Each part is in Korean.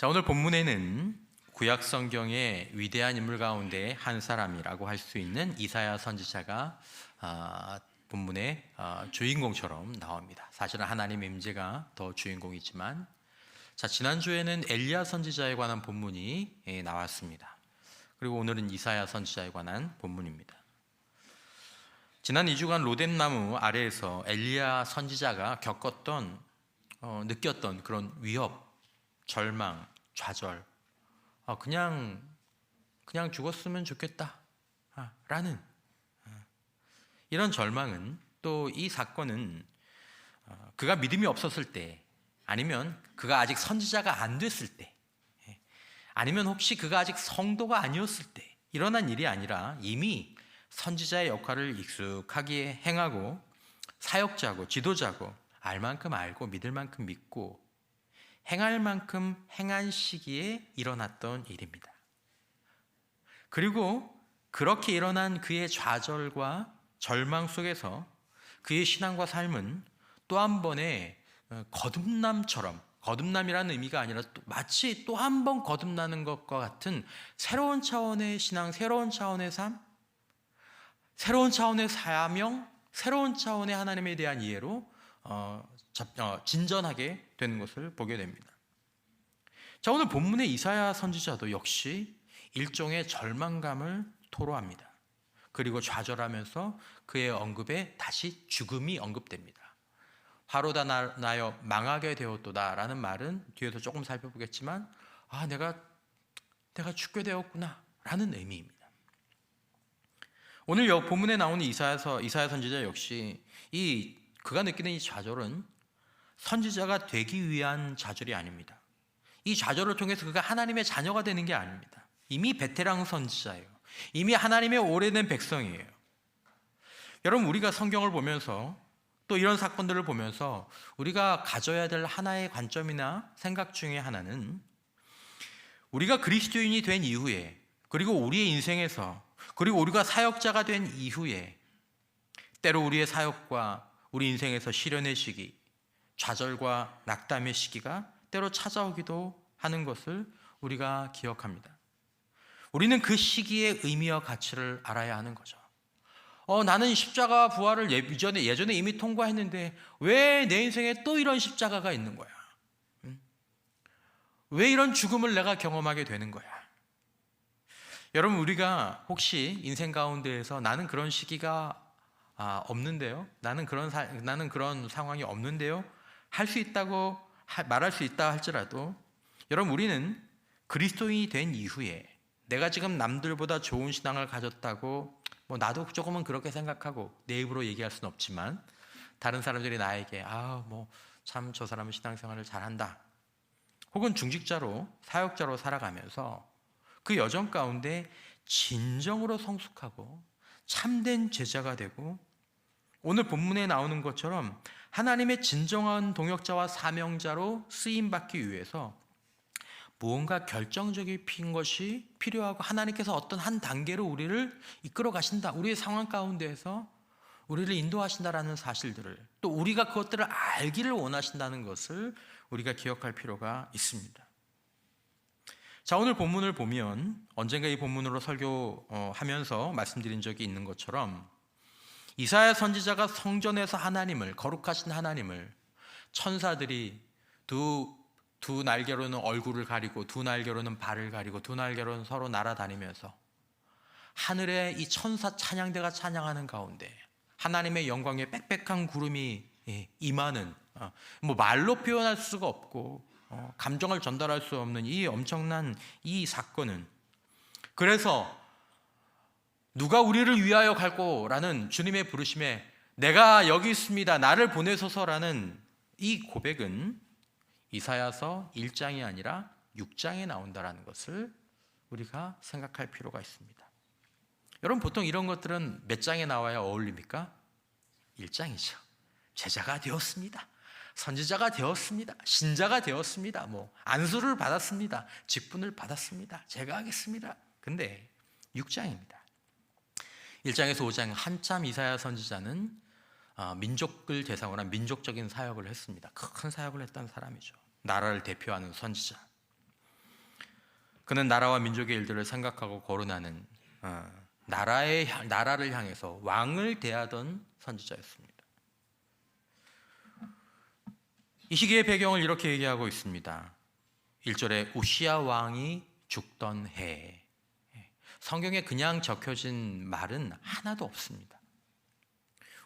자, 오늘 본문에는 구약 성경의 위대한 인물 가운데 한 사람이라고 할 수 있는 이사야 선지자가 본문의 주인공처럼 나옵니다. 사실은 하나님의 임재가 더 주인공이지만, 자, 지난주에는 엘리야 선지자에 관한 본문이 나왔습니다. 그리고 오늘은 이사야 선지자에 관한 본문입니다. 지난 2주간 로뎀나무 아래에서 엘리야 선지자가 느꼈던 그런 위협, 절망, 좌절, 그냥 죽었으면 좋겠다 라는 이런 절망은, 또 이 사건은 그가 믿음이 없었을 때, 아니면 그가 아직 선지자가 안 됐을 때, 아니면 혹시 그가 아직 성도가 아니었을 때 일어난 일이 아니라 이미 선지자의 역할을 익숙하게 행하고 사역자고 지도자고 알 만큼 알고 믿을 만큼 믿고 행할 만큼 행한 시기에 일어났던 일입니다. 그리고 그렇게 일어난 그의 좌절과 절망 속에서 그의 신앙과 삶은 또 한 번의 거듭남처럼, 거듭남이라는 의미가 아니라 마치 또 한 번 거듭나는 것과 같은 새로운 차원의 신앙, 새로운 차원의 삶, 새로운 차원의 사명, 새로운 차원의 하나님에 대한 이해로 진전하게 되는 것을 보게 됩니다. 자, 오늘 본문의 이사야 선지자도 역시 일종의 절망감을 토로합니다. 그리고 좌절하면서 그의 언급에 다시 죽음이 언급됩니다. 화로다 나여 망하게 되었도다 라는 말은 뒤에서 조금 살펴보겠지만, 내가 죽게 되었구나 라는 의미입니다. 오늘 본문에 나오는 이사야 선지자 역시 그가 느끼는 이 좌절은 선지자가 되기 위한 좌절이 아닙니다. 이 좌절을 통해서 그가 하나님의 자녀가 되는 게 아닙니다. 이미 베테랑 선지자예요. 이미 하나님의 오래된 백성이에요. 여러분, 우리가 성경을 보면서 또 이런 사건들을 보면서 우리가 가져야 될 하나의 관점이나 생각 중에 하나는, 우리가 그리스도인이 된 이후에, 그리고 우리의 인생에서, 그리고 우리가 사역자가 된 이후에 때로 우리의 사역과 우리 인생에서 시련의 시기, 좌절과 낙담의 시기가 때로 찾아오기도 하는 것을 우리가 기억합니다. 우리는 그 시기의 의미와 가치를 알아야 하는 거죠. 나는 십자가 부활을 예전에 이미 통과했는데 왜 내 인생에 또 이런 십자가가 있는 거야? 왜 이런 죽음을 내가 경험하게 되는 거야? 여러분, 우리가 혹시 인생 가운데에서 나는 그런 시기가 없는데요, 나는 그런 상황이 없는데요 할 수 있다고 말할 수 있다 할지라도, 여러분, 우리는 그리스도인이 된 이후에 내가 지금 남들보다 좋은 신앙을 가졌다고 나도 조금은 그렇게 생각하고 내 입으로 얘기할 수는 없지만, 다른 사람들이 나에게 참 저 사람은 신앙생활을 잘한다, 혹은 중직자로 사역자로 살아가면서 그 여정 가운데 진정으로 성숙하고 참된 제자가 되고, 오늘 본문에 나오는 것처럼 하나님의 진정한 동역자와 사명자로 쓰임받기 위해서 무언가 결정적인 것이 필요하고, 하나님께서 어떤 한 단계로 우리를 이끌어 가신다, 우리의 상황 가운데에서 우리를 인도하신다라는 사실들을, 또 우리가 그것들을 알기를 원하신다는 것을 우리가 기억할 필요가 있습니다. 자, 오늘 본문을 보면 언젠가 이 본문으로 설교하면서 말씀드린 적이 있는 것처럼, 이사야 선지자가 성전에서 하나님을, 거룩하신 하나님을, 천사들이 두 날개로는 얼굴을 가리고 두 날개로는 발을 가리고 두 날개로는 서로 날아다니면서 하늘에 이 천사 찬양대가 찬양하는 가운데 하나님의 영광에 빽빽한 구름이 임하는, 말로 표현할 수가 없고 감정을 전달할 수 없는 이 엄청난 이 사건은, 그래서 누가 우리를 위하여 갈꼬라는 주님의 부르심에 내가 여기 있습니다, 나를 보내소서라는 이 고백은 이사야서 1장이 아니라 6장에 나온다는 것을 우리가 생각할 필요가 있습니다. 여러분, 보통 이런 것들은 몇 장에 나와야 어울립니까? 1장이죠. 제자가 되었습니다, 선지자가 되었습니다, 신자가 되었습니다, 안수를 받았습니다, 직분을 받았습니다, 제가 하겠습니다. 근데 6장입니다. 1장에서 5장 한참 이사야 선지자는 민족을 대상으로 한 민족적인 사역을 했습니다. 큰 사역을 했던 사람이죠. 나라를 대표하는 선지자. 그는 나라와 민족의 일들을 생각하고 거론하는 나라를 향해서 왕을 대하던 선지자였습니다. 이 시기의 배경을 이렇게 얘기하고 있습니다. 1절에 우시야 왕이 죽던 해. 성경에 그냥 적혀진 말은 하나도 없습니다.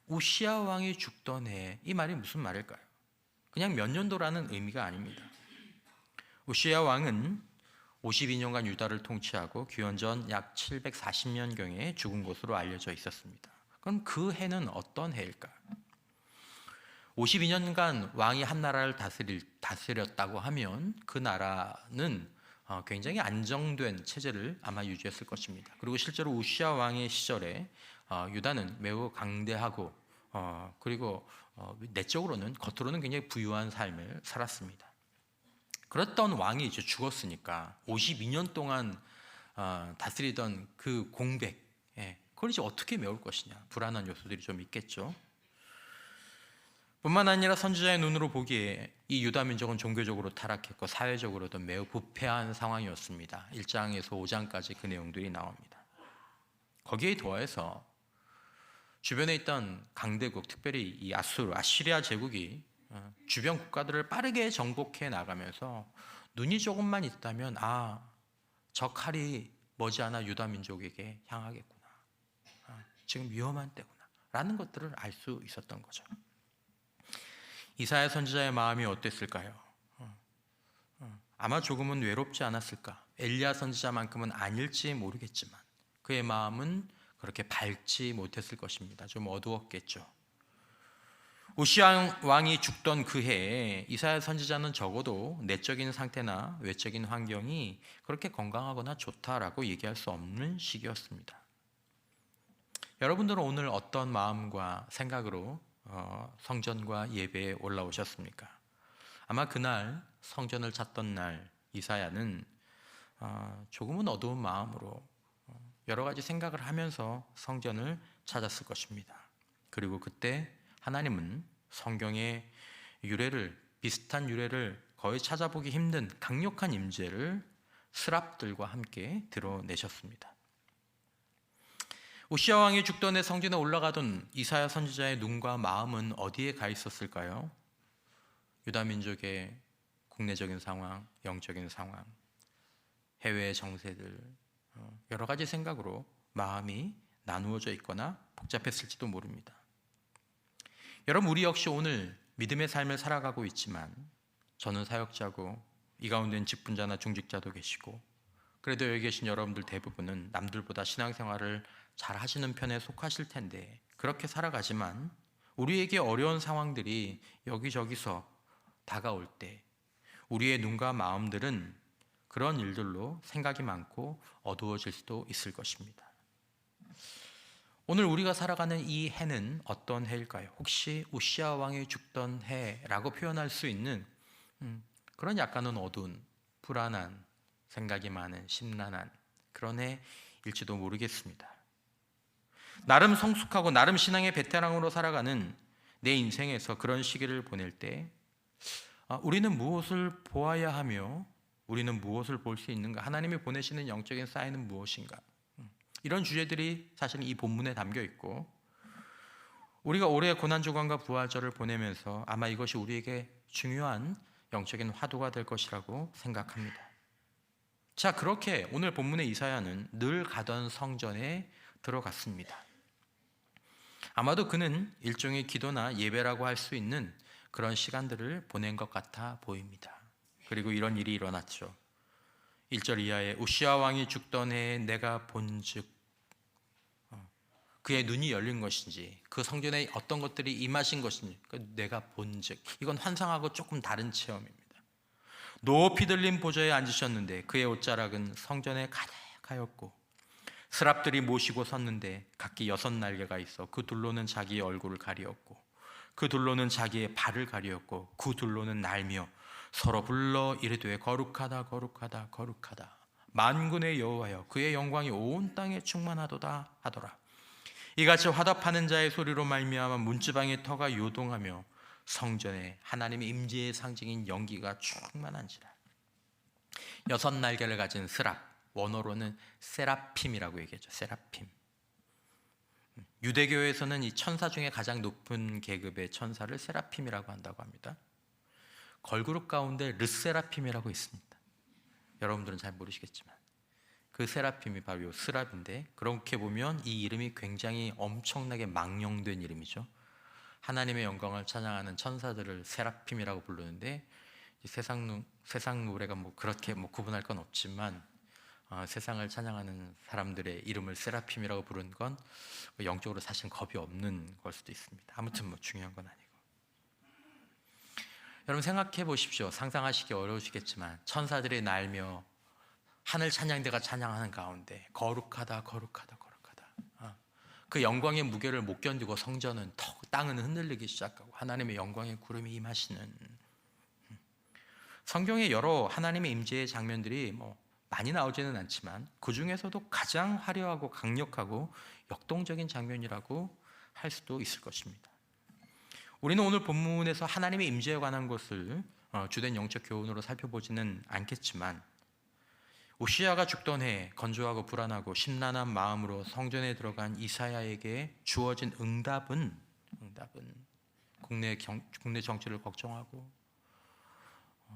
우시야 왕이 죽던 해, 이 말이 무슨 말일까요? 그냥 몇 년도라는 의미가 아닙니다. 우시야 왕은 52년간 유다를 통치하고 기원전 약 740년경에 죽은 것으로 알려져 있었습니다. 그럼 그 해는 어떤 해일까요? 52년간 왕이 한 나라를 다스렸다고 하면 그 나라는 굉장히 안정된 체제를 아마 유지했을 것입니다. 그리고 실제로 우시야 왕의 시절에 유다는 매우 강대하고 그리고 내적으로는 겉으로는 굉장히 부유한 삶을 살았습니다. 그랬던 왕이 이제 죽었으니까 52년 동안 다스리던 그 공백, 그걸 이제 어떻게 메울 것이냐, 불안한 요소들이 좀 있겠죠. 뿐만 아니라 선지자의 눈으로 보기에 이 유다 민족은 종교적으로 타락했고 사회적으로도 매우 부패한 상황이었습니다. 1장에서 5장까지 그 내용들이 나옵니다. 거기에 더해서 주변에 있던 강대국, 특별히 이 아시리아 제국이 주변 국가들을 빠르게 정복해 나가면서 눈이 조금만 있다면 저 칼이 머지않아 유다 민족에게 향하겠구나, 지금 위험한 때구나 라는 것들을 알 수 있었던 거죠. 이사야 선지자의 마음이 어땠을까요? 아마 조금은 외롭지 않았을까? 엘리야 선지자만큼은 아닐지 모르겠지만 그의 마음은 그렇게 밝지 못했을 것입니다. 좀 어두웠겠죠. 우시야 왕이 죽던 그 해에 이사야 선지자는 적어도 내적인 상태나 외적인 환경이 그렇게 건강하거나 좋다라고 얘기할 수 없는 시기였습니다. 여러분들은 오늘 어떤 마음과 생각으로 성전과 예배에 올라오셨습니까? 아마 그날 성전을 찾던 날 이사야는 조금은 어두운 마음으로 여러 가지 생각을 하면서 성전을 찾았을 것입니다. 그리고 그때 하나님은 성경의 비슷한 유래를 거의 찾아보기 힘든 강력한 임재를 스랍들과 함께 드러내셨습니다. 우시야 왕이 죽던 해 성전에 올라가던 이사야 선지자의 눈과 마음은 어디에 가 있었을까요? 유다 민족의 국내적인 상황, 영적인 상황, 해외의 정세들, 여러 가지 생각으로 마음이 나누어져 있거나 복잡했을지도 모릅니다. 여러분, 우리 역시 오늘 믿음의 삶을 살아가고 있지만 저는 사역자고 이 가운데는 직분자나 중직자도 계시고 그래도 여기 계신 여러분들 대부분은 남들보다 신앙생활을 잘 하시는 편에 속하실 텐데 그렇게 살아가지만 우리에게 어려운 상황들이 여기저기서 다가올 때 우리의 눈과 마음들은 그런 일들로 생각이 많고 어두워질 수도 있을 것입니다. 오늘 우리가 살아가는 이 해는 어떤 해일까요? 혹시 우시야 왕이 죽던 해라고 표현할 수 있는 그런 약간은 어두운, 불안한, 생각이 많은, 심란한 그런 해일지도 모르겠습니다. 나름 성숙하고 나름 신앙의 베테랑으로 살아가는 내 인생에서 그런 시기를 보낼 때 우리는 무엇을 보아야 하며 우리는 무엇을 볼 수 있는가? 하나님이 보내시는 영적인 사인은 무엇인가? 이런 주제들이 사실 이 본문에 담겨 있고 우리가 올해 고난주간과 부활절을 보내면서 아마 이것이 우리에게 중요한 영적인 화두가 될 것이라고 생각합니다. 자, 그렇게 오늘 본문의 이사야는 늘 가던 성전에 들어갔습니다. 아마도 그는 일종의 기도나 예배라고 할 수 있는 그런 시간들을 보낸 것 같아 보입니다. 그리고 이런 일이 일어났죠. 1절 이하에 우시야 왕이 죽던 해에 내가 본즉, 그의 눈이 열린 것인지 그 성전에 어떤 것들이 임하신 것인지 내가 본즉, 이건 환상하고 조금 다른 체험입니다. 높이 들린 보좌에 앉으셨는데 그의 옷자락은 성전에 가득하였고 스랍들이 모시고 섰는데 각기 6날개가 있어 그 둘로는 자기의 얼굴을 가리었고 그 둘로는 자기의 발을 가리었고 그 둘로는 날며 서로 불러 이르되 거룩하다 거룩하다 거룩하다 만군의 여호와여 그의 영광이 온 땅에 충만하도다 하더라. 이같이 화답하는 자의 소리로 말미암아 문지방의 터가 요동하며 성전에 하나님의 임재의 상징인 연기가 충만한지라. 6날개를 가진 스랍, 원어로는 세라핌이라고 얘기하죠. 세라핌. 유대교에서는 이 천사 중에 가장 높은 계급의 천사를 세라핌이라고 한다고 합니다. 걸그룹 가운데 르세라핌이라고 있습니다. 여러분들은 잘 모르시겠지만 그 세라핌이 바로 이 스랍인데, 그렇게 보면 이 이름이 굉장히 엄청나게 망령된 이름이죠. 하나님의 영광을 찬양하는 천사들을 세라핌이라고 부르는데, 세상 노래가 뭐 그렇게 뭐 구분할 건 없지만 세상을 찬양하는 사람들의 이름을 세라핌이라고 부르는 건 영적으로 사실 겁이 없는 걸 수도 있습니다. 아무튼 뭐 중요한 건 아니고, 여러분 생각해 보십시오. 상상하시기 어려우시겠지만 천사들이 날며 하늘 찬양대가 찬양하는 가운데 거룩하다 거룩하다 거룩하다, 그 영광의 무게를 못 견디고 성전은 땅은 흔들리기 시작하고 하나님의 영광의 구름이 임하시는, 성경에 여러 하나님의 임재의 장면들이 뭐 많이 나오지는 않지만 그 중에서도 가장 화려하고 강력하고 역동적인 장면이라고 할 수도 있을 것입니다. 우리는 오늘 본문에서 하나님의 임재에 관한 것을 주된 영적 교훈으로 살펴보지는 않겠지만, 우시야가 죽던 해에 건조하고 불안하고 심란한 마음으로 성전에 들어간 이사야에게 주어진 응답은 국내 정치를 걱정하고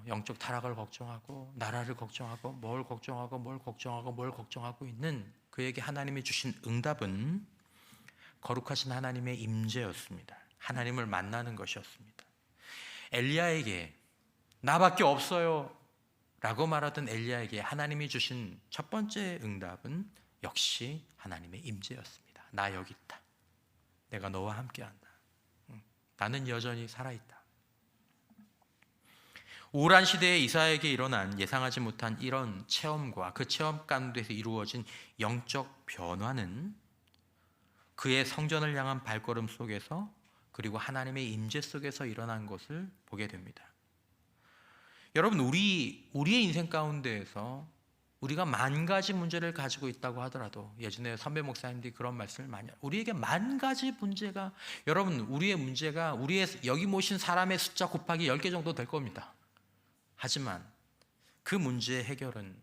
영적 타락을 걱정하고 나라를 걱정하고 뭘 걱정하고 있는 그에게 하나님이 주신 응답은 거룩하신 하나님의 임재였습니다. 하나님을 만나는 것이었습니다. 엘리야에게 나밖에 없어요 라고 말하던 엘리야에게 하나님이 주신 첫 번째 응답은 역시 하나님의 임재였습니다. 나 여기 있다. 내가 너와 함께한다. 나는 여전히 살아있다. 우울한 시대에 이사야에게 일어난 예상하지 못한 이런 체험과 그 체험 가운데서 이루어진 영적 변화는 그의 성전을 향한 발걸음 속에서, 그리고 하나님의 임재 속에서 일어난 것을 보게 됩니다. 여러분, 우리의 인생 가운데에서 우리가 10,000가지 문제를 가지고 있다고 하더라도, 예전에 선배 목사님들이 그런 말씀을 많이 해요. 우리에게 10,000가지 문제가, 여러분 우리의 문제가 우리의 여기 모신 사람의 숫자 곱하기 10개 정도 될 겁니다. 하지만 그 문제의 해결은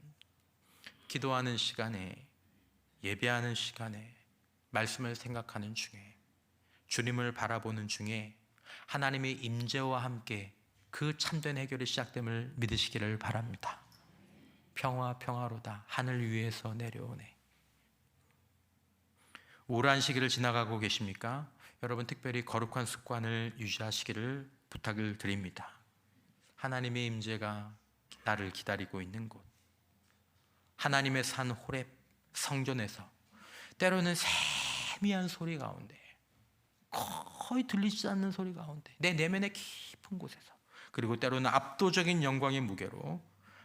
기도하는 시간에, 예배하는 시간에, 말씀을 생각하는 중에, 주님을 바라보는 중에 하나님의 임재와 함께 그 참된 해결이 시작됨을 믿으시기를 바랍니다. 평화로다 하늘 위에서 내려오네. 우울한 시기를 지나가고 계십니까? 여러분 특별히 거룩한 습관을 유지하시기를 부탁을 드립니다. 하나님의 임재가 나를 기다리고 있는 곳, 하나님의 산 호렙 성전에서 때로는 세미한 소리 가운데, 거의 들리지 않는 소리 가운데, 내 내면의 깊은 곳에서, 그리고 때로는 압도적인 영광의 무게로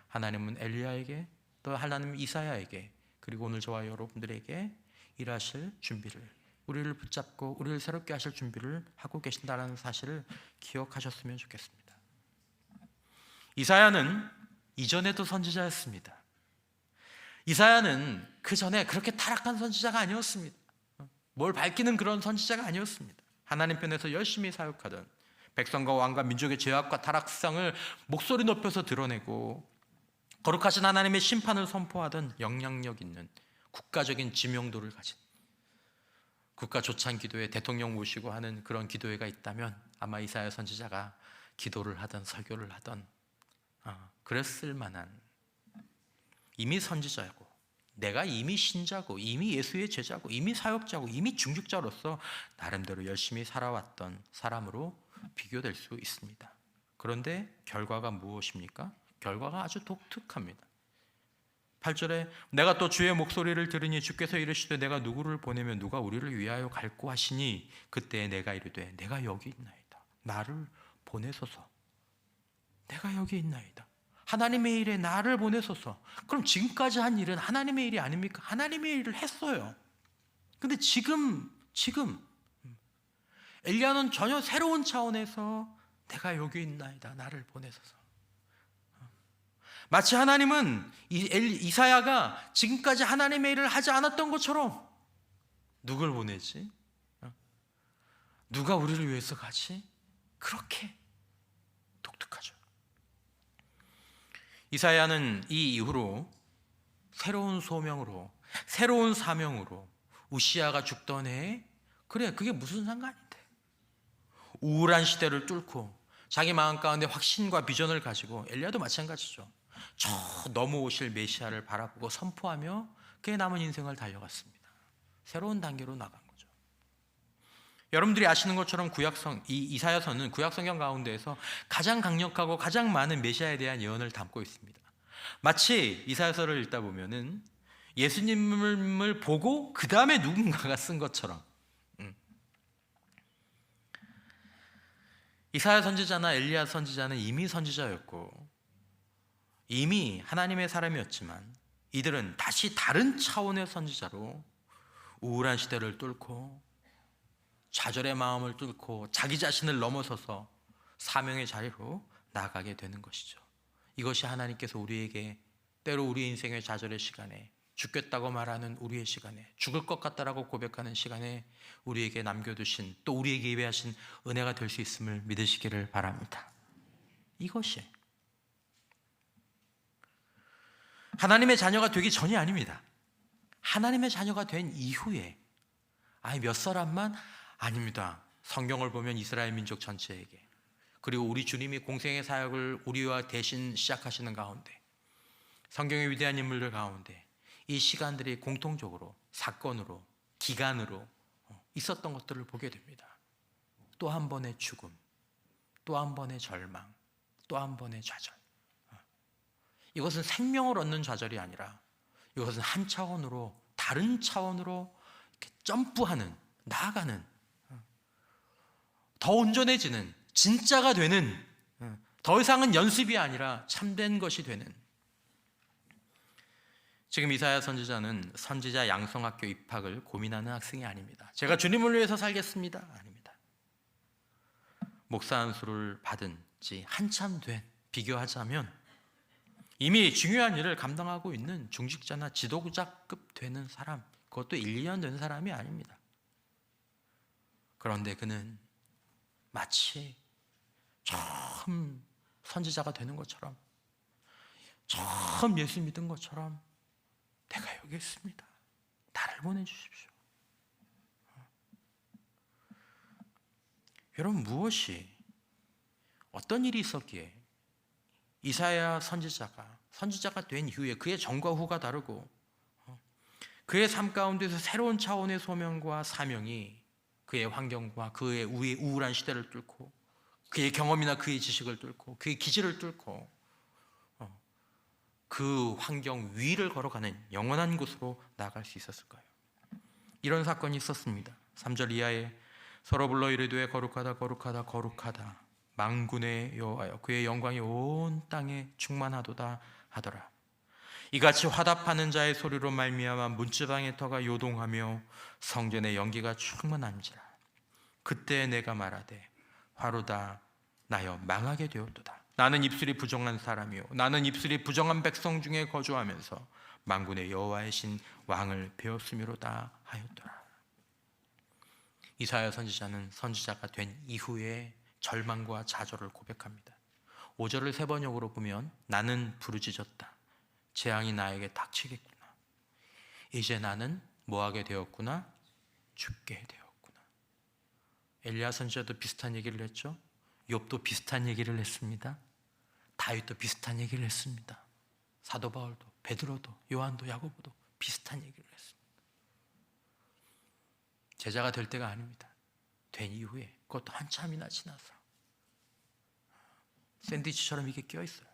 하나님은 엘리야에게, 또 하나님은 이사야에게, 그리고 오늘 저와 여러분들에게 일하실 준비를, 우리를 붙잡고 우리를 새롭게 하실 준비를 하고 계신다는 사실을 기억하셨으면 좋겠습니다. 이사야는 이전에도 선지자였습니다. 이사야는 그 전에 그렇게 타락한 선지자가 아니었습니다. 뭘 밝히는 그런 선지자가 아니었습니다. 하나님 편에서 열심히 사역하던, 백성과 왕과 민족의 죄악과 타락성을 목소리 높여서 드러내고 거룩하신 하나님의 심판을 선포하던 영향력 있는 국가적인 지명도를 가진, 국가 조찬 기도회 대통령 모시고 하는 그런 기도회가 있다면 아마 이사야 선지자가 기도를 하던 설교를 하던 그랬을 만한, 이미 선지자고, 내가 이미 신자고, 이미 예수의 제자고, 이미 사역자고, 이미 중직자로서 나름대로 열심히 살아왔던 사람으로 비교될 수 있습니다. 그런데 결과가 무엇입니까? 결과가 아주 독특합니다. 8절에 내가 또 주의 목소리를 들으니 주께서 이르시되 내가 누구를 보내면 누가 우리를 위하여 갈고 하시니 그때 내가 이르되 내가 여기 있나이다. 나를 보내소서. 내가 여기 있나이다. 하나님의 일에 나를 보내소서. 그럼 지금까지 한 일은 하나님의 일이 아닙니까? 하나님의 일을 했어요. 근데 지금 엘리야는 전혀 새로운 차원에서 내가 여기 있나이다. 나를 보내소서. 마치 하나님은 이사야가 지금까지 하나님의 일을 하지 않았던 것처럼 누굴 보내지? 누가 우리를 위해서 가지? 그렇게 독특하죠. 이사야는 이 이후로 새로운 소명으로, 새로운 사명으로 우시아가 죽던 해에, 그래, 그게 무슨 상관인데, 우울한 시대를 뚫고 자기 마음 가운데 확신과 비전을 가지고, 엘리야도 마찬가지죠. 저 넘어오실 메시아를 바라보고 선포하며 그의 남은 인생을 달려갔습니다. 새로운 단계로 나간 거죠. 여러분들이 아시는 것처럼 이사야서는 구약성경 가운데에서 가장 강력하고 가장 많은 메시아에 대한 예언을 담고 있습니다. 마치 이사야서를 읽다 보면은 예수님을 보고 그 다음에 누군가가 쓴 것처럼, 이사야 선지자나 엘리야 선지자는 이미 선지자였고 이미 하나님의 사람이었지만, 이들은 다시 다른 차원의 선지자로 우울한 시대를 뚫고 좌절의 마음을 뚫고 자기 자신을 넘어서서 사명의 자리로 나아가게 되는 것이죠. 이것이 하나님께서 우리에게, 때로 우리 인생의 좌절의 시간에, 죽겠다고 말하는 우리의 시간에, 죽을 것 같다라고 고백하는 시간에 우리에게 남겨두신, 또 우리에게 예배하신 은혜가 될 수 있음을 믿으시기를 바랍니다. 이것이 하나님의 자녀가 되기 전이 아닙니다. 하나님의 자녀가 된 이후에, 몇 사람만 아닙니다. 성경을 보면 이스라엘 민족 전체에게, 그리고 우리 주님이 공생의 사역을 우리와 대신 시작하시는 가운데, 성경의 위대한 인물들 가운데 이 시간들이 공통적으로 사건으로, 기간으로 있었던 것들을 보게 됩니다. 또 한 번의 죽음, 또 한 번의 절망, 또 한 번의 좌절. 이것은 생명을 얻는 좌절이 아니라 이것은 한 차원으로, 다른 차원으로 이렇게 점프하는, 나아가는, 더 온전해지는, 진짜가 되는, 더 이상은 연습이 아니라 참된 것이 되는. 지금 이사야 선지자는 선지자 양성학교 입학을 고민하는 학생이 아닙니다. 제가 주님을 위해서 살겠습니다, 아닙니다. 목사 안수를 받은 지 한참 된, 비교하자면 이미 중요한 일을 감당하고 있는 중직자나 지도자급 되는 사람, 그것도 1, 2년 된 사람이 아닙니다. 그런데 그는 마치 처음 선지자가 되는 것처럼, 처음 예수 믿은 것처럼, 내가 여기 있습니다, 나를 보내주십시오. 여러분, 어떤 일이 있었기에 이사야 선지자가 된 이후에 그의 전과 후가 다르고, 그의 삶 가운데서 새로운 차원의 소명과 사명이 그의 환경과 그의 우울한 시대를 뚫고, 그의 경험이나 그의 지식을 뚫고, 그의 기질을 뚫고 그 환경 위를 걸어가는 영원한 곳으로 나아갈 수 있었을까요? 이런 사건이 있었습니다. 3절 이하에 서로 불러 이르되 거룩하다 거룩하다 거룩하다 만군의 여호와여, 그의 영광이 온 땅에 충만하도다 하더라. 이같이 화답하는 자의 소리로 말미암아 문지방의 터가 요동하며 성전의 연기가 충만한지라. 그때 내가 말하되 화로다 나여 망하게 되었도다. 나는 입술이 부정한 사람이요 나는 입술이 부정한 백성 중에 거주하면서 만군의 여호와의 신 왕을 배웠음이로다 하였더라. 이사야 선지자는 선지자가 된 이후에 절망과 좌절을 고백합니다. 5절을 세 번역으로 보면 나는 부르짖었다. 재앙이 나에게 닥치겠구나. 이제 나는 뭐하게 되었구나? 죽게 되었구나. 엘리야 선지자도 비슷한 얘기를 했죠. 욥도 비슷한 얘기를 했습니다. 다윗도 비슷한 얘기를 했습니다. 사도 바울도, 베드로도, 요한도, 야고보도 비슷한 얘기를 했습니다. 제자가 될 때가 아닙니다. 된 이후에, 그것도 한참이나 지나서 샌드위치처럼 이게 껴있어요.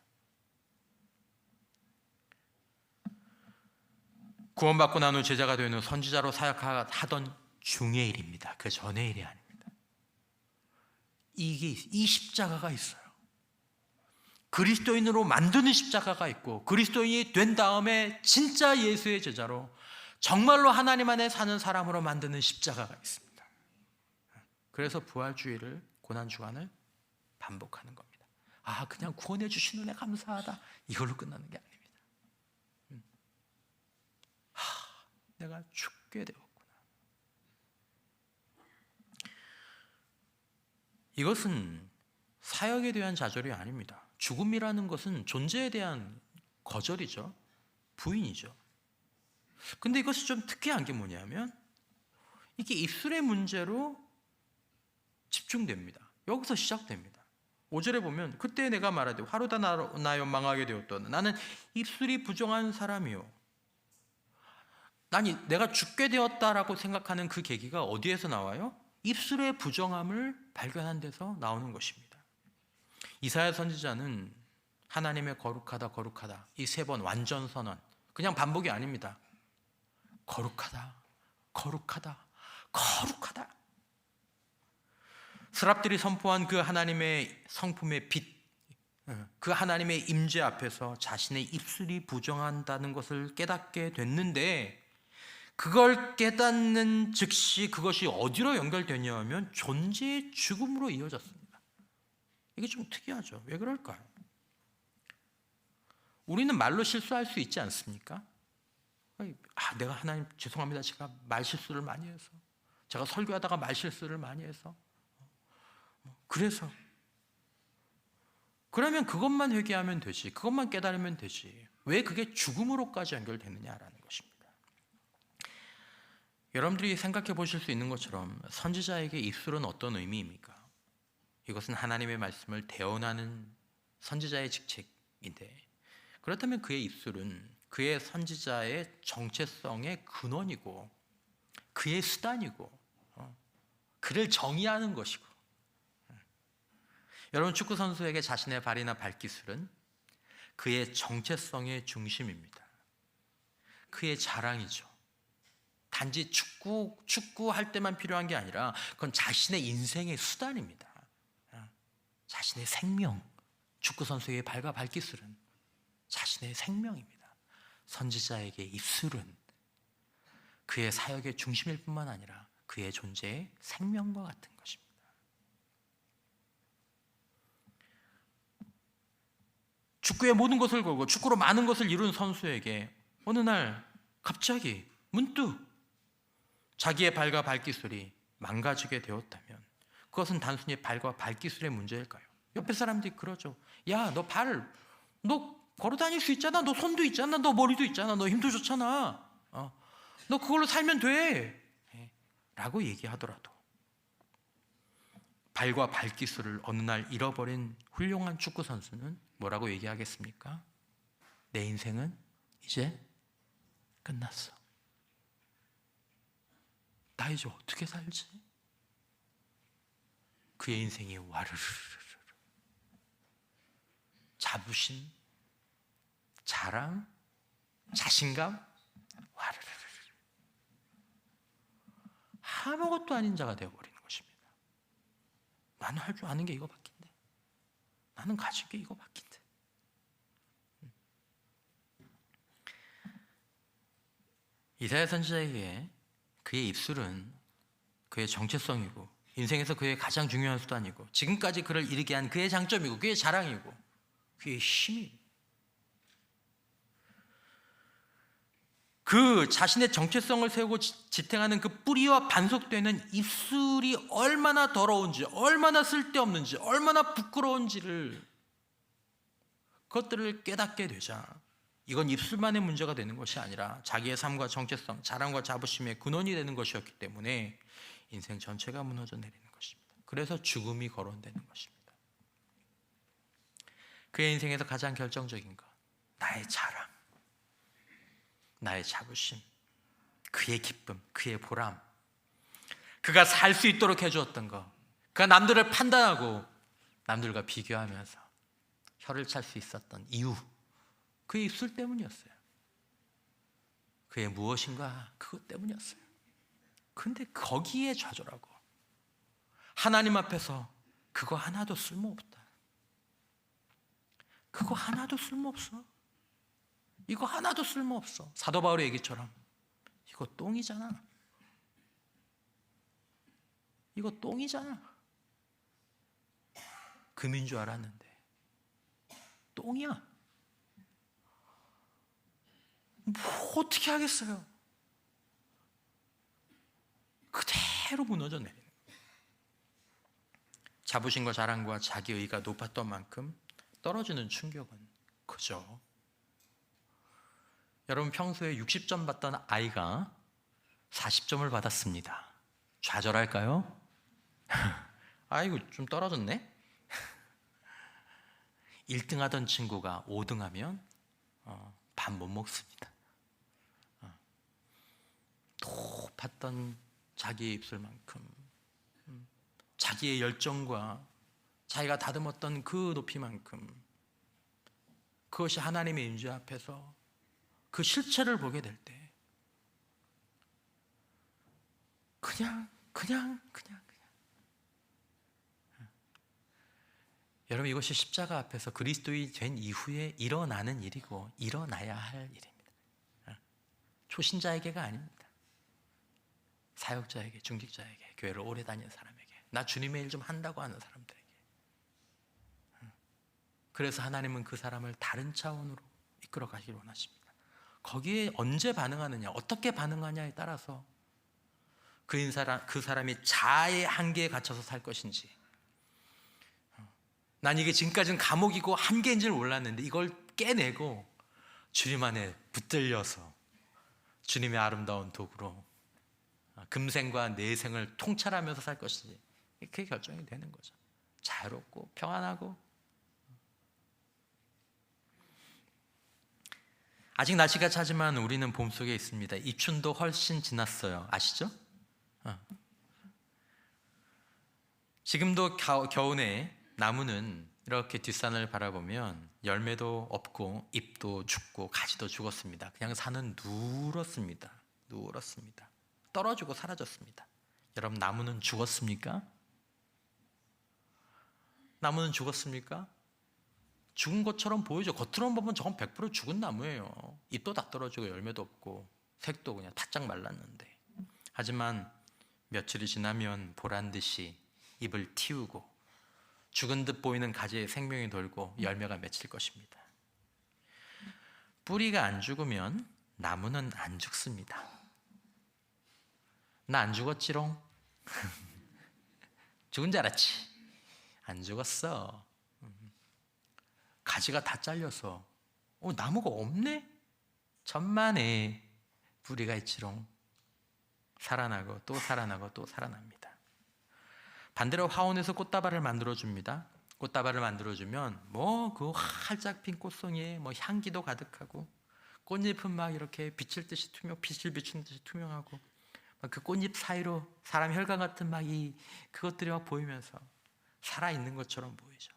구원받고 난 후 제자가 되는 선지자로 사역하던 중의 일입니다. 그 전의 일이 아닙니다. 이 십자가가 있어요. 그리스도인으로 만드는 십자가가 있고, 그리스도인이 된 다음에 진짜 예수의 제자로 정말로 하나님 안에 사는 사람으로 만드는 십자가가 있습니다. 그래서 부활주의를, 고난주간을 반복하는 겁니다. 그냥 구원해 주신 은혜 감사하다, 이걸로 끝나는 게 아닙니다. 내가 죽게 되었구나. 이것은 사역에 대한 좌절이 아닙니다. 죽음이라는 것은 존재에 대한 거절이죠. 부인이죠. 근데 이것이 좀 특이한 게 뭐냐면 이게 입술의 문제로 집중됩니다. 여기서 시작됩니다. 5절에 보면 그때 내가 말하되 화로다 나여 망하게 되었던 나는 입술이 부정한 사람이요. 내가 죽게 되었다라고 생각하는 그 계기가 어디에서 나와요? 입술의 부정함을 발견한 데서 나오는 것입니다. 이사야 선지자는 하나님의 거룩하다 거룩하다 이 3번 완전 선언, 그냥 반복이 아닙니다. 거룩하다 거룩하다 거룩하다. 스랍들이 선포한 그 하나님의 성품의 빛, 그 하나님의 임재 앞에서 자신의 입술이 부정한다는 것을 깨닫게 됐는데, 그걸 깨닫는 즉시 그것이 어디로 연결되냐 하면 존재의 죽음으로 이어졌습니다. 이게 좀 특이하죠. 왜 그럴까요? 우리는 말로 실수할 수 있지 않습니까? 내가 하나님 죄송합니다. 제가 말 실수를 많이 해서, 제가 설교하다가 말 실수를 많이 해서, 그래서 그러면 그것만 회개하면 되지, 그것만 깨달으면 되지, 왜 그게 죽음으로까지 연결되느냐라는 것입니다. 여러분들이 생각해 보실 수 있는 것처럼 선지자에게 입술은 어떤 의미입니까? 이것은 하나님의 말씀을 대언하는 선지자의 직책인데, 그렇다면 그의 입술은 그의 선지자의 정체성의 근원이고 그의 수단이고 그를 정의하는 것이고, 여러분 축구 선수에게 자신의 발이나 발기술은 그의 정체성의 중심입니다. 그의 자랑이죠. 단지 축구할 때만 필요한 게 아니라 그건 자신의 인생의 수단입니다. 자신의 생명, 축구 선수의 발과 발기술은 자신의 생명입니다. 선지자에게 입술은 그의 사역의 중심일 뿐만 아니라 그의 존재의 생명과 같은 것입니다. 축구의 모든 것을 걸고 축구로 많은 것을 이룬 선수에게 어느 날 갑자기 문득 자기의 발과 발기술이 망가지게 되었다면 그것은 단순히 발과 발기술의 문제일까요? 옆에 사람들이 그러죠. 야, 너 걸어 다닐 수 있잖아. 너 손도 있잖아. 너 머리도 있잖아. 너 힘도 좋잖아. 너 그걸로 살면 돼. 라고 얘기하더라도 발과 발기술을 어느 날 잃어버린 훌륭한 축구 선수는 뭐라고 얘기하겠습니까? 내 인생은 이제 끝났어. 나 이제 어떻게 살지? 그의 인생이 와르르르 자부심, 자랑, 자신감, 와르르르 아무것도 아닌 자가 되어버리는 것입니다. 나는 할 줄 아는 게 이거밖인데, 나는 가진 게 이거밖인데. 이사야 선지자에게 그의 입술은 그의 정체성이고 인생에서 그의 가장 중요한 수단이고 지금까지 그를 이르게 한 그의 장점이고 그의 자랑이고 그의 힘이, 그 자신의 정체성을 세우고 지탱하는 그 뿌리와 반석되는 입술이 얼마나 더러운지, 얼마나 쓸데없는지, 얼마나 부끄러운지를, 그것들을 깨닫게 되자 이건 입술만의 문제가 되는 것이 아니라 자기의 삶과 정체성, 자랑과 자부심의 근원이 되는 것이었기 때문에 인생 전체가 무너져 내리는 것입니다. 그래서 죽음이 거론되는 것입니다. 그의 인생에서 가장 결정적인 것, 나의 자랑, 나의 자부심, 그의 기쁨, 그의 보람, 그가 살 수 있도록 해주었던 것, 그가 남들을 판단하고 남들과 비교하면서 혀를 찰 수 있었던 이유, 그의 입술 때문이었어요. 그의 무엇인가 그것 때문이었어요. 근데 거기에 좌절하고 하나님 앞에서 그거 하나도 쓸모없다, 그거 하나도 쓸모없어, 이거 하나도 쓸모없어. 사도 바울의 얘기처럼 이거 똥이잖아, 이거 똥이잖아. 금인 줄 알았는데 똥이야. 뭐 어떻게 하겠어요? 그대로 무너져 내리는 거예요. 자부심과 자랑과 자기의가 높았던 만큼 떨어지는 충격은 크죠. 여러분 평소에 60점 받던 아이가 40점을 받았습니다. 좌절할까요? 아이고 좀 떨어졌네. 1등 하던 친구가 5등 하면 밥 못 먹습니다. 높았던 자기의 입술만큼 자기의 열정과 자기가 다듬었던 그 높이만큼 그것이 하나님의 임재 앞에서 그 실체를 보게 될 때 그냥 여러분, 이것이 십자가 앞에서 그리스도인이 된 이후에 일어나는 일이고 일어나야 할 일입니다. 초신자에게가 아닙니다. 사역자에게, 중직자에게, 교회를 오래 다니는 사람에게, 나 주님의 일 좀 한다고 하는 사람들에게. 그래서 하나님은 그 사람을 다른 차원으로 이끌어 가기를 원하십니다. 거기에 언제 반응하느냐, 어떻게 반응하냐에 따라서 그 사람이 자아의 한계에 갇혀서 살 것인지, 난 이게 지금까지는 감옥이고 한계인 줄 몰랐는데 이걸 깨내고 주님 안에 붙들려서 주님의 아름다운 도구로 금생과 내생을 통찰하면서 살 것인지, 그게 결정이 되는 거죠. 자유롭고 평안하고. 아직 날씨가 차지만 우리는 봄 속에 있습니다. 입춘도 훨씬 지났어요. 아시죠? 지금도 겨우내 나무는 이렇게 뒷산을 바라보면 열매도 없고 잎도 죽고 가지도 죽었습니다. 그냥 산은 누렇습니다. 떨어지고 사라졌습니다. 여러분, 나무는 죽었습니까? 나무는 죽었습니까? 죽은 것처럼 보이죠. 겉으로는 보면 저건 100% 죽은 나무예요. 잎도 다 떨어지고 열매도 없고 색도 그냥 바짝 말랐는데, 하지만 며칠이 지나면 보란 듯이 잎을 틔우고 죽은 듯 보이는 가지에 생명이 돌고 열매가 맺힐 것입니다. 뿌리가 안 죽으면 나무는 안 죽습니다. 나 안 죽었지롱? 죽은 줄 알았지? 안 죽었어. 가지가 다 잘려서 나무가 없네? 천만에 뿌리가 있지롱. 살아나고 또 살아나고 또 살아납니다. 반대로 화원에서 꽃다발을 만들어줍니다. 꽃다발을 만들어주면 그 활짝 핀 꽃송이에 향기도 가득하고 꽃잎은 막 이렇게 빛을 비추는 듯이 투명하고 그 꽃잎 사이로 사람 혈관 같은 그것들이 막 보이면서 살아있는 것처럼 보이죠.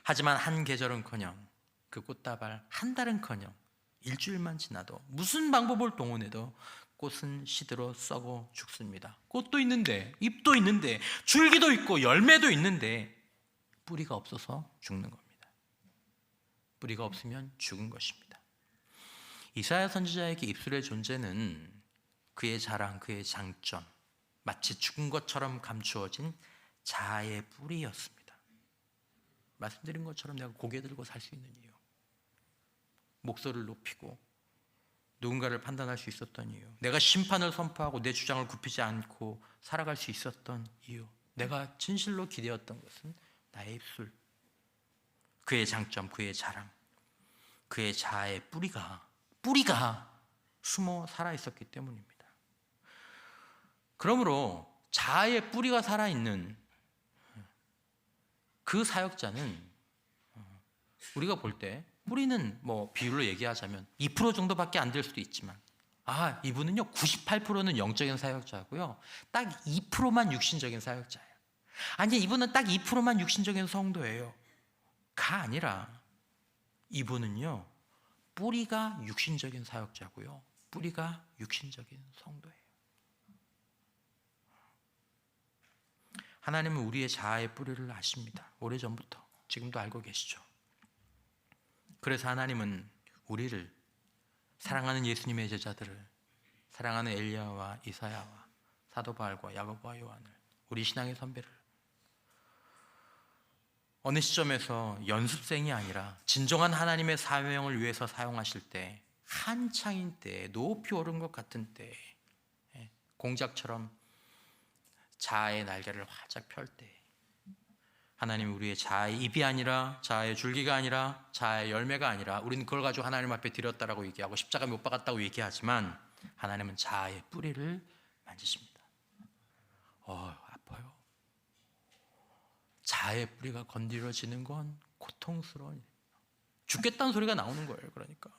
하지만 한 계절은커녕 그 꽃다발 한 달은커녕 일주일만 지나도 무슨 방법을 동원해도 꽃은 시들어 썩어 죽습니다. 꽃도 있는데, 잎도 있는데, 줄기도 있고 열매도 있는데 뿌리가 없어서 죽는 겁니다. 뿌리가 없으면 죽은 것입니다. 이사야 선지자에게 입술의 존재는 그의 자랑, 그의 장점, 마치 죽은 것처럼 감추어진 자아의 뿌리였습니다. 말씀드린 것처럼 내가 고개 들고 살 수 있는 이유, 목소리를 높이고 누군가를 판단할 수 있었던 이유, 내가 심판을 선포하고 내 주장을 굽히지 않고 살아갈 수 있었던 이유, 내가 진실로 기대었던 것은 나의 입술, 그의 장점, 그의 자랑, 그의 자아의 뿌리가 숨어 살아있었기 때문입니다. 그러므로 자아의 뿌리가 살아있는 그 사역자는 우리가 볼 때 뿌리는 비율로 얘기하자면 2% 정도밖에 안 될 수도 있지만, 이분은요 98%는 영적인 사역자고요, 딱 2%만 육신적인 사역자예요. 아니, 이분은 딱 2%만 육신적인 성도예요. 가 아니라 이분은요 뿌리가 육신적인 사역자고요, 뿌리가 육신적인 성도예요. 하나님은 우리의 자아의 뿌리를 아십니다. 오래전부터, 지금도 알고 계시죠. 그래서 하나님은 우리를, 사랑하는 예수님의 제자들을, 사랑하는 엘리야와 이사야와 사도 바울과 야고보와 요한을, 우리 신앙의 선배를 어느 시점에서 연습생이 아니라 진정한 하나님의 사명을 위해서 사용하실 때, 한창인 때, 높이 오른 것 같은 때, 공작처럼 자아의 날개를 활짝 펼 때 하나님 우리의 자아의 잎이 아니라, 자아의 줄기가 아니라, 자아의 열매가 아니라, 우리는 그걸 가지고 하나님 앞에 드렸다라고 얘기하고 십자가 못 박았다고 얘기하지만 하나님은 자아의 뿌리를 만지십니다. 아파요. 자아의 뿌리가 건드려지는 건 고통스러운, 죽겠다는 소리가 나오는 거예요. 그러니까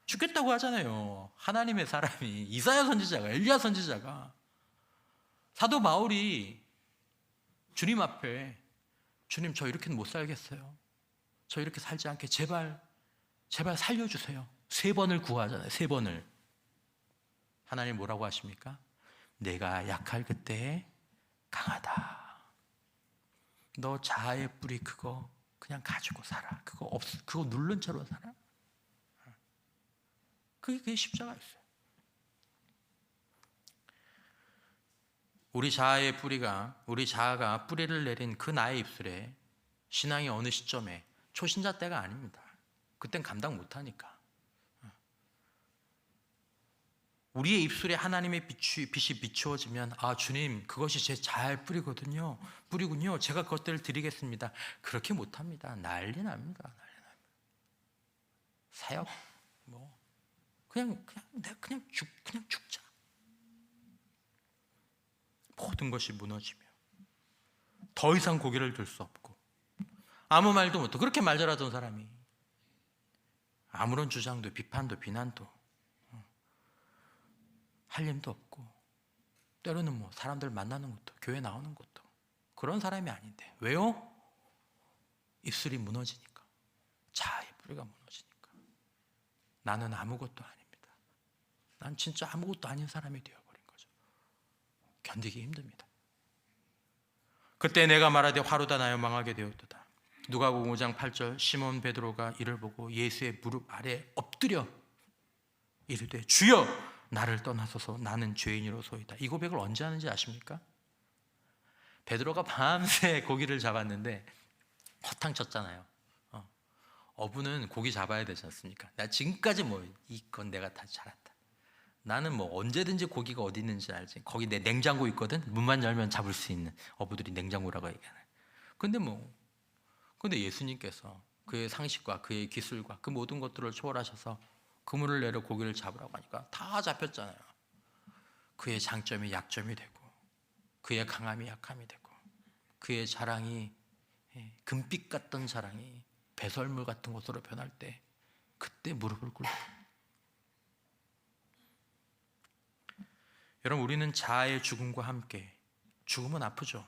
죽겠다고 하잖아요. 하나님의 사람이, 이사야 선지자가, 엘리야 선지자가, 사도 바울이 주님 앞에, 주님 저 이렇게는 못 살겠어요. 저 이렇게 살지 않게 제발 살려주세요. 3번을 구하잖아요. 3번을. 하나님 뭐라고 하십니까? 내가 약할 그때에 강하다. 너 자아의 뿌리 그거 그냥 가지고 살아. 그거 누른 채로 살아. 그게 십자가였어요. 우리 자아가 뿌리를 내린 그 나의 입술에 신앙이 어느 시점에, 초신자 때가 아닙니다. 그땐 감당 못하니까. 우리의 입술에 하나님의 빛이 비추어지면, 아, 주님 그것이 제 자아의 뿌리군요. 제가 그것들을 드리겠습니다. 그렇게 못합니다. 난리 납니다. 사역 그냥 죽자. 모든 것이 무너지며 더 이상 고개를 들 수 없고 아무 말도 못하고, 그렇게 말 잘하던 사람이 아무런 주장도 비판도 비난도 할 힘도 없고, 때로는 사람들 만나는 것도, 교회 나오는 것도 그런 사람이 아닌데, 왜요? 입술이 무너지니까, 자아의 뿌리가 무너지니까. 나는 아무것도 아닙니다. 난 진짜 아무것도 아닌 사람이 되어버린 거죠. 견디기 힘듭니다. 그때 내가 말하되 화로다 나여 망하게 되었도다. 누가복음 5장 8절, 시몬 베드로가 이를 보고 예수의 무릎 아래 엎드려 이르되 주여 나를 떠나소서 나는 죄인이로소이다. 이 고백을 언제 하는지 아십니까? 베드로가 밤새 고기를 잡았는데 허탕 쳤잖아요. 어부는 고기 잡아야 되지 않습니까? 나 지금까지 이건 내가 다 잘한다. 나는 언제든지 고기가 어디 있는지 알지. 거기 내 냉장고 있거든. 문만 열면 잡을 수 있는, 어부들이 냉장고라고 얘기하는. 근데 예수님께서 그의 상식과 그의 기술과 그 모든 것들을 초월하셔서 그물을 내려 고기를 잡으라고 하니까 다 잡혔잖아요. 그의 장점이 약점이 되고, 그의 강함이 약함이 되고, 그의 자랑이, 금빛 같던 자랑이 배설물 같은 것으로 변할 때, 그때 무릎을 꿇고. 여러분, 우리는 자아의 죽음과 함께, 죽음은 아프죠.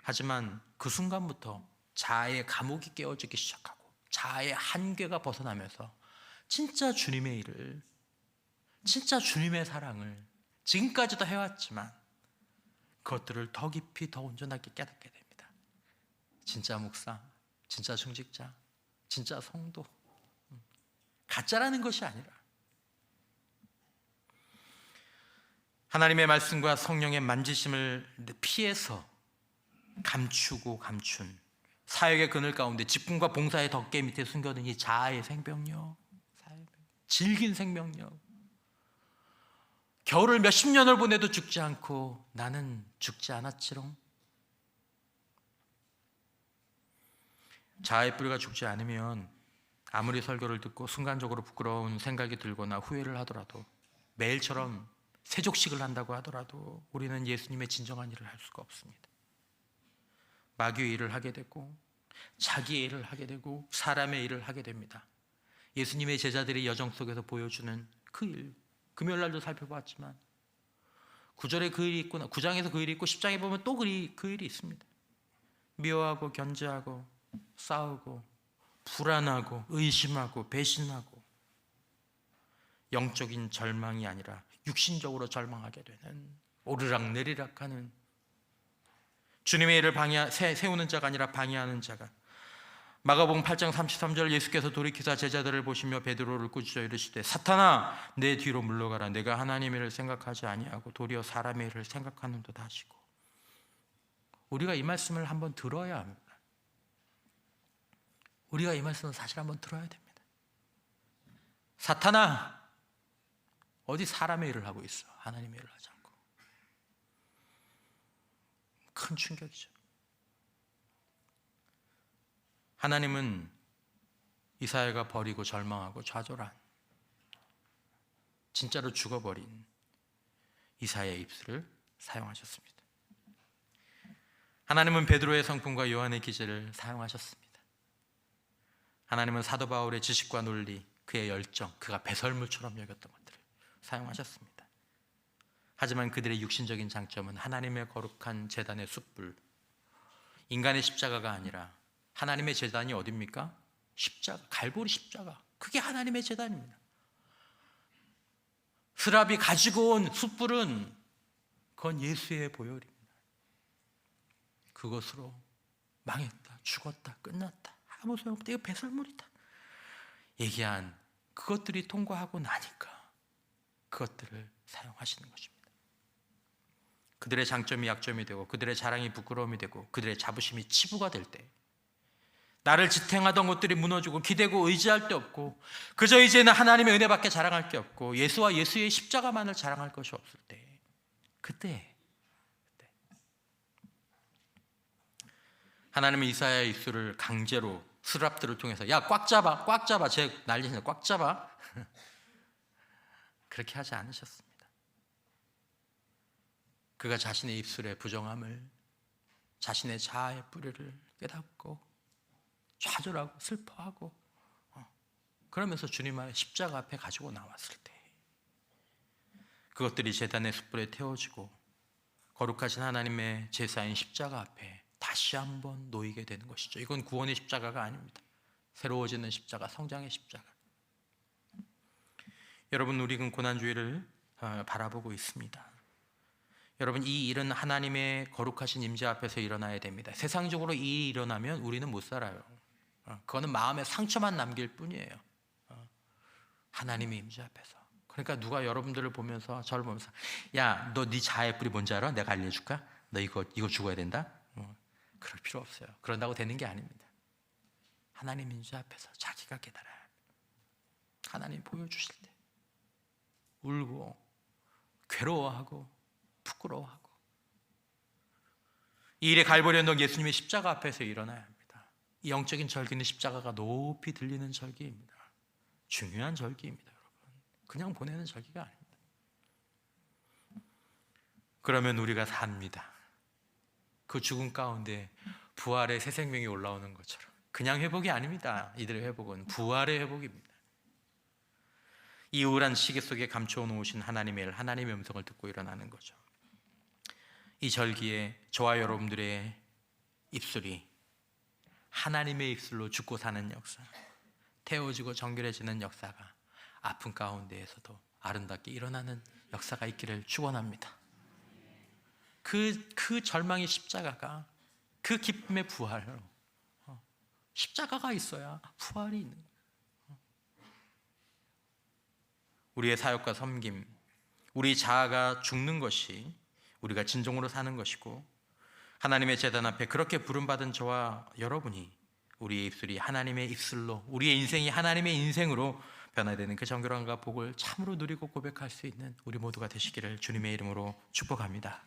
하지만 그 순간부터 자아의 감옥이 깨어지기 시작하고 자아의 한계가 벗어나면서 진짜 주님의 일을, 진짜 주님의 사랑을 지금까지도 해왔지만 그것들을 더 깊이 더 온전하게 깨닫게 됩니다. 진짜 목사, 진짜 중직자, 진짜 성도, 가짜라는 것이 아니라 하나님의 말씀과 성령의 만지심을 피해서 감추고 감춘 사역의 그늘 가운데 직분과 봉사의 덮개 밑에 숨겨둔 이 자아의 생명력, 질긴 생명력, 겨울을 몇십 년을 보내도 죽지 않고 나는 죽지 않았지롱. 자아의 뿌리가 죽지 않으면 아무리 설교를 듣고 순간적으로 부끄러운 생각이 들거나 후회를 하더라도, 매일처럼 세족식을 한다고 하더라도 우리는 예수님의 진정한 일을 할 수가 없습니다. 마귀의 일을 하게 되고 자기의 일을 하게 되고 사람의 일을 하게 됩니다. 예수님의 제자들이 여정 속에서 보여주는 그 일, 금요일날도 살펴봤지만 9절에 그 일이 있구나, 9장에서 그 일이 있고 10장에 보면 또 그 일이 있습니다. 미워하고 견제하고 싸우고 불안하고 의심하고 배신하고 영적인 절망이 아니라 육신적으로 절망하게 되는, 오르락내리락하는, 주님의 일을 세우는 자가 아니라 방해하는 자가. 마가복음 8장 33절, 예수께서 돌이키사 제자들을 보시며 베드로를 꾸짖어 이르시되 사탄아 내 뒤로 물러가라. 내가 하나님의 일을 생각하지 아니하고 도리어 사람의 일을 생각하는도다 하시고. 우리가 이 말씀을 한번 들어야 합니다. 우리가 이 말씀을 사실 한번 들어야 됩니다. 사탄아, 어디 사람의 일을 하고 있어, 하나님의 일을 하지 않고. 큰 충격이죠. 하나님은 이사야가 버리고 절망하고 좌절한, 진짜로 죽어버린 이사야의 입술을 사용하셨습니다. 하나님은 베드로의 성품과 요한의 기제를 사용하셨습니다. 하나님은 사도 바울의 지식과 논리, 그의 열정, 그가 배설물처럼 여겼던 것들을 사용하셨습니다. 하지만 그들의 육신적인 장점은 하나님의 거룩한 제단의 숯불, 인간의 십자가가 아니라 하나님의 제단이 어디입니까? 십자가, 갈보리 십자가. 그게 하나님의 제단입니다. 스랍이 가지고 온 숯불은 그건 예수의 보혈입니다. 그것으로 망했다, 죽었다, 끝났다, 아무 소용없다, 이거 배설물이다 얘기한 그것들이 통과하고 나니까 그것들을 사용하시는 것입니다. 그들의 장점이 약점이 되고 그들의 자랑이 부끄러움이 되고 그들의 자부심이 치부가 될 때, 나를 지탱하던 것들이 무너지고 기대고 의지할 데 없고 그저 이제는 하나님의 은혜밖에 자랑할 게 없고 예수와 예수의 십자가만을 자랑할 것이 없을 때, 그때 하나님은 이사야의 입술을 강제로 스랍들을 통해서 야 꽉 잡아, 꽉 잡아, 쟤 난리냐, 꽉 잡아 그렇게 하지 않으셨습니다. 그가 자신의 입술의 부정함을, 자신의 자아의 뿌리를 깨닫고 좌절하고 슬퍼하고 그러면서 주님의 십자가 앞에 가지고 나왔을 때, 그것들이 제단의 숯불에 태워지고 거룩하신 하나님의 제사인 십자가 앞에 다시 한번 놓이게 되는 것이죠. 이건 구원의 십자가가 아닙니다. 새로워지는 십자가, 성장의 십자가. 여러분, 우리는 고난주의를 바라보고 있습니다. 여러분, 이 일은 하나님의 거룩하신 임재 앞에서 일어나야 됩니다. 세상적으로 이 일이 일어나면 우리는 못 살아요. 그거는 마음에 상처만 남길 뿐이에요. 하나님의 임재 앞에서. 그러니까 누가 여러분들을 보면서, 저를 보면서 야, 너 네 자아의 뿌리 뭔지 알아? 내가 알려줄까? 너 이거 죽어야 된다? 그럴 필요 없어요. 그런다고 되는 게 아닙니다. 하나님 임재 앞에서 자기가 깨달아야 합니다. 하나님 보여주실 때 울고 괴로워하고 부끄러워하고, 이 일에 갈보리 언덕 예수님의 십자가 앞에서 일어나야 합니다. 이 영적인 절기는 십자가가 높이 들리는 절기입니다. 중요한 절기입니다. 여러분, 그냥 보내는 절기가 아닙니다. 그러면 우리가 삽니다. 그 죽음 가운데 부활의 새 생명이 올라오는 것처럼. 그냥 회복이 아닙니다. 이들의 회복은 부활의 회복입니다. 이 우울한 시기 속에 감춰 놓으신 하나님의 일, 하나님의 음성을 듣고 일어나는 거죠. 이 절기에 저와 여러분들의 입술이 하나님의 입술로 죽고 사는 역사, 태워지고 정결해지는 역사가 아픈 가운데에서도 아름답게 일어나는 역사가 있기를 축원합니다. 그 절망의 십자가가, 그 기쁨의 부활로, 십자가가 있어야 부활이 있는 거예요. 우리의 사역과 섬김, 우리 자아가 죽는 것이 우리가 진정으로 사는 것이고, 하나님의 제단 앞에 그렇게 부름받은 저와 여러분이 우리의 입술이 하나님의 입술로, 우리의 인생이 하나님의 인생으로 변화되는 그 정결함과 복을 참으로 누리고 고백할 수 있는 우리 모두가 되시기를 주님의 이름으로 축복합니다.